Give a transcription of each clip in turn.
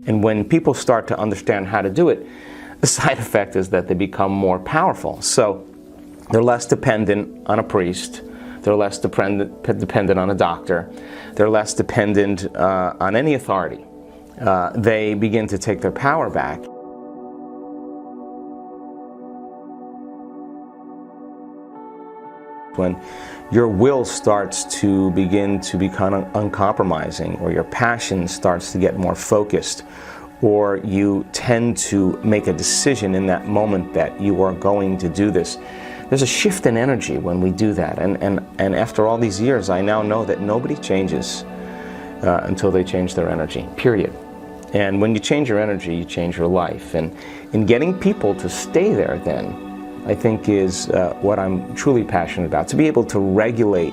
And when people start to understand how to do it, the side effect is that they become more powerful. So they're less dependent on a priest, they're less dependent on a doctor, they're less dependent on any authority. They begin to take their power back. When your will starts to begin to become uncompromising, or your passion starts to get more focused, or you tend to make a decision in that moment that you are going to do this, there's a shift in energy when we do that. And after all these years, I now know that nobody changes until they change their energy, period. And when you change your energy, you change your life. And in getting people to stay there then, I think is what I'm truly passionate about. To be able to regulate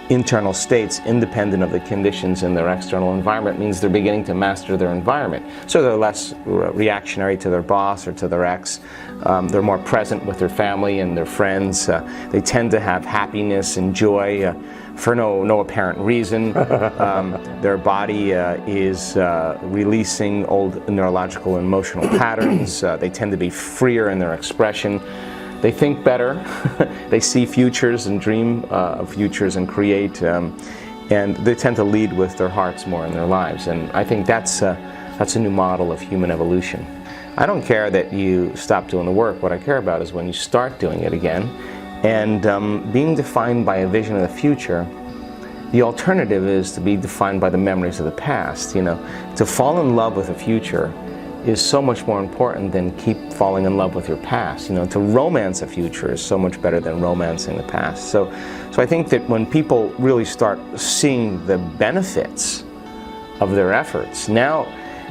internal states independent of the conditions in their external environment means they're beginning to master their environment. So they're less reactionary to their boss or to their ex. They're more present with their family and their friends. They tend to have happiness and joy for no apparent reason. Their body is releasing old neurological and emotional patterns. They tend to be freer in their expression. They think better. They see futures and dream of futures and create. And they tend to lead with their hearts more in their lives. And I think that's a new model of human evolution. I don't care that you stop doing the work. What I care about is when you start doing it again. And being defined by a vision of the future, the alternative is to be defined by the memories of the past. You know, to fall in love with the future is so much more important than keep falling in love with your past. You know, to romance a future is so much better than romancing the past. So I think that when people really start seeing the benefits of their efforts, now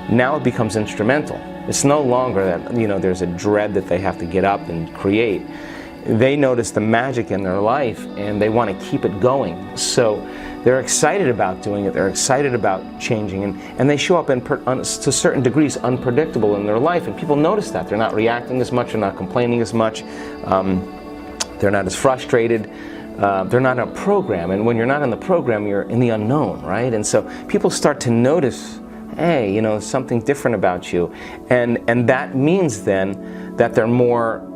it becomes instrumental. It's no longer that, you know, there's a dread that they have to get up and create. They notice the magic in their life and they want to keep it going. So they're excited about doing it, they're excited about changing, and they show up to certain degrees unpredictable in their life, and people notice that. They're not reacting as much, they're not complaining as much, they're not as frustrated, they're not in a program, and when you're not in the program, you're in the unknown, right? And so people start to notice, hey, you know, something different about you, and that means then that they're more,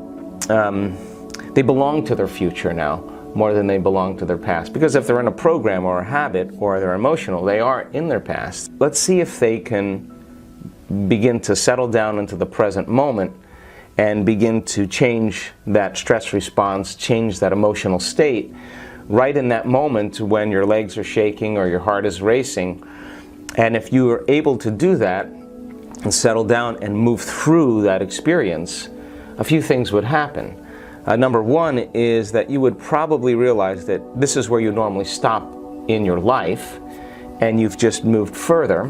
they belong to their future now, more than they belong to their past. Because if they're in a program or a habit or they're emotional, they are in their past. Let's see if they can begin to settle down into the present moment and begin to change that stress response, change that emotional state right in that moment when your legs are shaking or your heart is racing. And if you are able to do that and settle down and move through that experience, a few things would happen. Number one is that you would probably realize that this is where you normally stop in your life, and you've just moved further.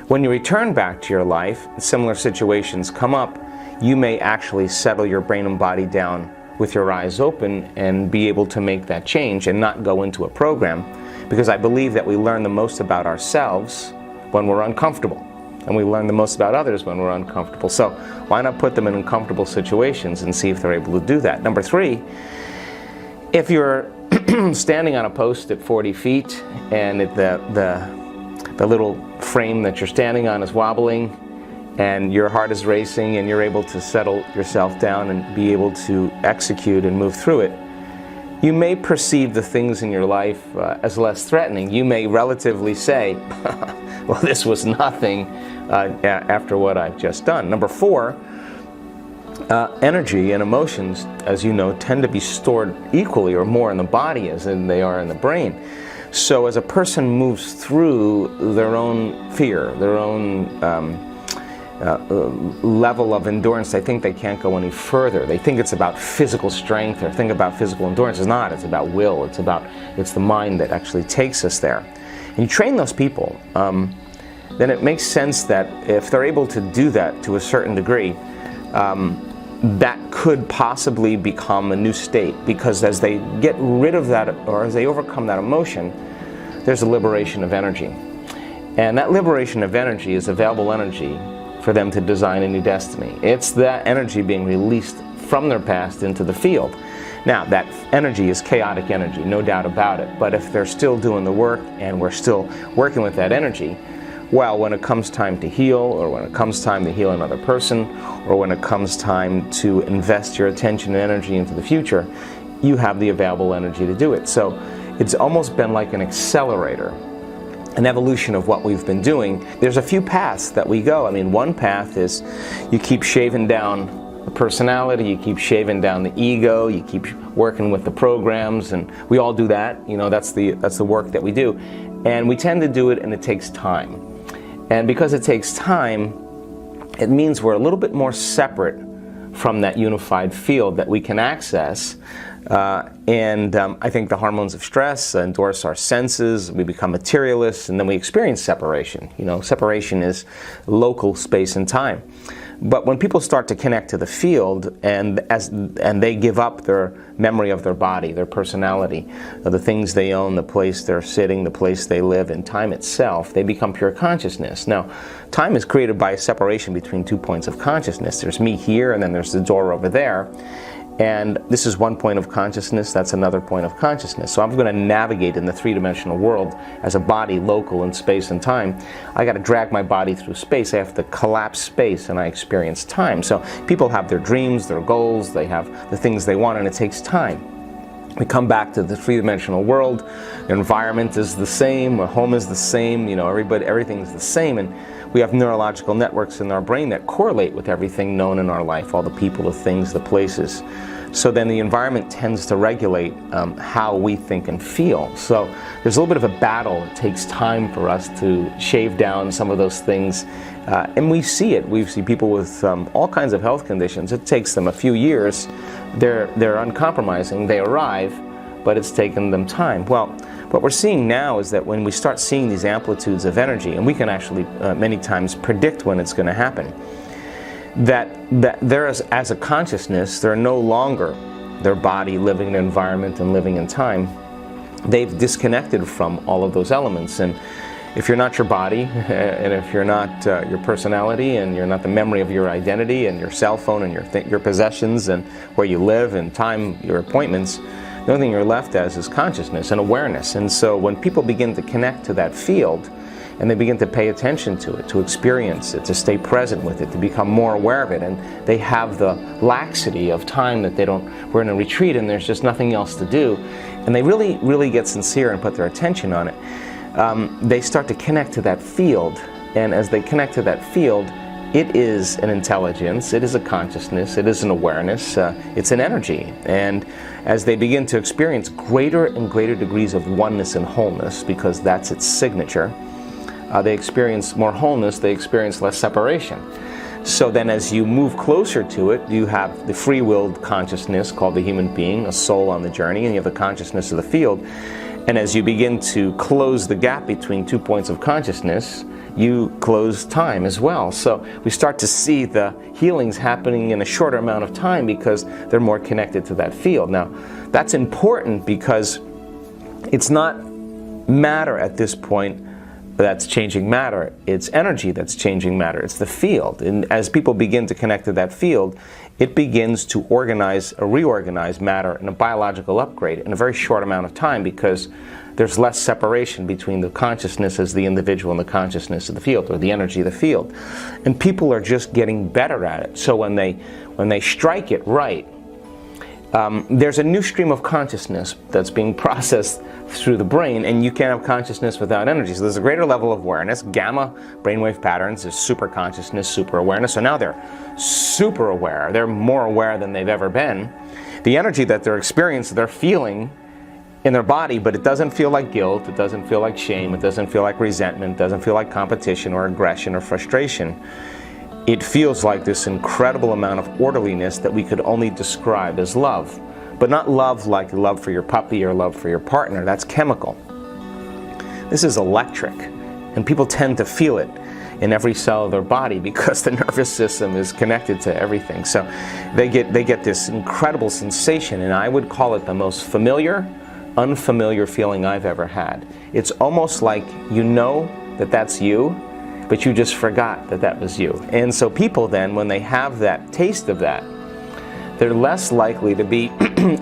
When you return back to your life, similar situations come up, you may actually settle your brain and body down with your eyes open and be able to make that change and not go into a program, because I believe that we learn the most about ourselves when we're uncomfortable. And we learn the most about others when we're uncomfortable. So why not put them in uncomfortable situations and see if they're able to do that? Number three, if you're standing on a post at 40 feet and the little frame that you're standing on is wobbling and your heart is racing and you're able to settle yourself down and be able to execute and move through it, you may perceive the things in your life as less threatening. You may relatively say, well, this was nothing after what I've just done. Number four, energy and emotions, as you know, tend to be stored equally or more in the body as in they are in the brain. So as a person moves through their own fear, their own level of endurance, they think they can't go any further. They think it's about physical strength or think about physical endurance. It's not. It's about will. It's the mind that actually takes us there. And you train those people, then it makes sense that if they're able to do that to a certain degree, that could possibly become a new state, because as they get rid of that or as they overcome that emotion, there's a liberation of energy. And that liberation of energy is available energy for them to design a new destiny. It's that energy being released from their past into the field. Now, that energy is chaotic energy, no doubt about it, but if they're still doing the work and we're still working with that energy, Well, when it comes time to heal, or when it comes time to heal another person, or when it comes time to invest your attention and energy into the future, you have the available energy to do it. So it's almost been like an accelerator, an evolution of what we've been doing. There's a few paths that we go. I mean, one path is you keep shaving down the personality, you keep shaving down the ego, you keep working with the programs, and we all do that. You know, that's the work that we do. And we tend to do it, and it takes time. And because it takes time, it means we're a little bit more separate from that unified field that we can access. I think the hormones of stress endorse our senses, we become materialists, and then we experience separation. You know, separation is local space and time. But when people start to connect to the field, and they give up their memory of their body, their personality, the things they own, the place they're sitting, the place they live, and time itself, they become pure consciousness. Now, time is created by a separation between 2 points of consciousness. There's me here, and then there's the door over there. And this is one point of consciousness, that's another point of consciousness. So I'm going to navigate in the three-dimensional world as a body local in space and time. I got to drag my body through space. I have to collapse space, and I experience time. So people have their dreams, their goals, they have the things they want, and it takes time. We come back to the three-dimensional world. The environment is the same, the home is the same, you know, everything's the same, and we have neurological networks in our brain that correlate with everything known in our life, all the people, the things, the places. So then the environment tends to regulate how we think and feel. So there's a little bit of a battle. It takes time for us to shave down some of those things. And we see it. We see people with all kinds of health conditions. It takes them a few years. They're uncompromising. They arrive, but it's taken them time. Well, what we're seeing now is that when we start seeing these amplitudes of energy, and we can actually many times predict when it's going to happen, that there is, as a consciousness, they're no longer their body living in an environment and living in time. They've disconnected from all of those elements. And if you're not your body, and if you're not your personality, and you're not the memory of your identity and your cell phone and your possessions and where you live and time, your appointments, the only thing you're left as is consciousness and awareness. And so when people begin to connect to that field, and they begin to pay attention to it, to experience it, to stay present with it, to become more aware of it, and they have the laxity of time that we're in a retreat and there's just nothing else to do, and they really, really get sincere and put their attention on it, they start to connect to that field. And as they connect to that field, it is an intelligence, it is a consciousness, it is an awareness, it's an energy. And as they begin to experience greater and greater degrees of oneness and wholeness, because that's its signature, they experience more wholeness, they experience less separation. So then as you move closer to it, you have the free-willed consciousness called the human being, a soul on the journey, and you have the consciousness of the field. And as you begin to close the gap between 2 points of consciousness, you close time as well. So we start to see the healings happening in a shorter amount of time because they're more connected to that field. Now, that's important because it's not matter at this point that's changing matter. It's energy that's changing matter. It's the field. And as people begin to connect to that field, it begins to organize or reorganize matter in a biological upgrade in a very short amount of time, because there's less separation between the consciousness as the individual and the consciousness of the field, or the energy of the field. And people are just getting better at it. So when they strike it right, there's a new stream of consciousness that's being processed through the brain, and you can't have consciousness without energy. So there's a greater level of awareness. Gamma brainwave patterns is super consciousness, super awareness. So now they're super aware. They're more aware than they've ever been. The energy that they're experiencing, they're feeling in their body, but it doesn't feel like guilt, it doesn't feel like shame, it doesn't feel like resentment, it doesn't feel like competition or aggression or frustration. It feels like this incredible amount of orderliness that we could only describe as love. But not love like love for your puppy or love for your partner. That's chemical. This is electric. And people tend to feel it in every cell of their body because the nervous system is connected to everything. So they get this incredible sensation, and I would call it the most familiar, unfamiliar feeling I've ever had. It's almost like you know that that's you, but you just forgot that that was you. And so people then, when they have that taste of that, they're less likely to be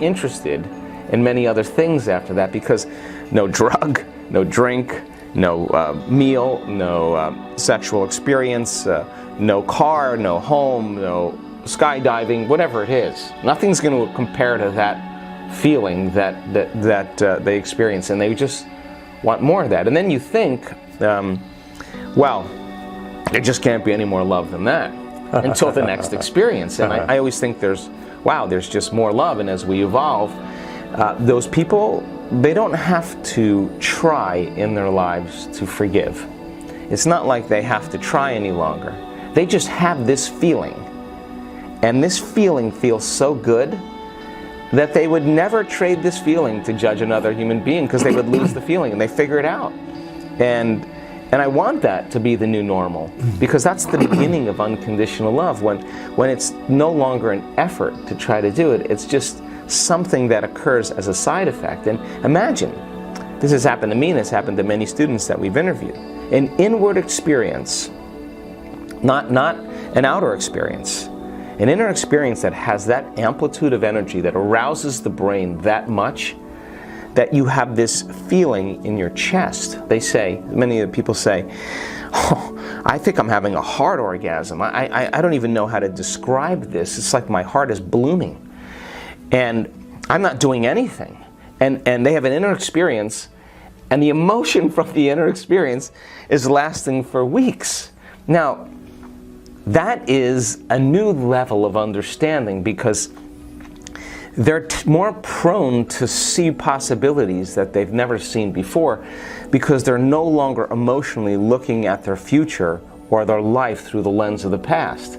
interested in many other things after that, because no drug, no drink, meal, no sexual experience, no car, no home, no skydiving, whatever it is. Nothing's going to compare to that feeling that they experience, and they just want more of that. And then you think, well, there just can't be any more love than that until the next experience. And I always think there's just more love. And as we evolve, those people, they don't have to try in their lives to forgive. It's not like they have to try any longer. They just have this feeling. And this feeling feels so good that they would never trade this feeling to judge another human being, because they would lose the feeling, and they figure it out. And I want that to be the new normal, because that's the beginning of unconditional love, when it's no longer an effort to try to do it, it's just something that occurs as a side effect. And imagine, this has happened to me, and it's happened to many students that we've interviewed. An inward experience, not an outer experience. An inner experience that has that amplitude of energy, that arouses the brain that much, that you have this feeling in your chest. They say, many of the people say, oh, I think I'm having a heart orgasm. I don't even know how to describe this. It's like my heart is blooming. And I'm not doing anything. And they have an inner experience, and the emotion from the inner experience is lasting for weeks. Now, that is a new level of understanding, because they're more prone to see possibilities that they've never seen before, because they're no longer emotionally looking at their future or their life through the lens of the past.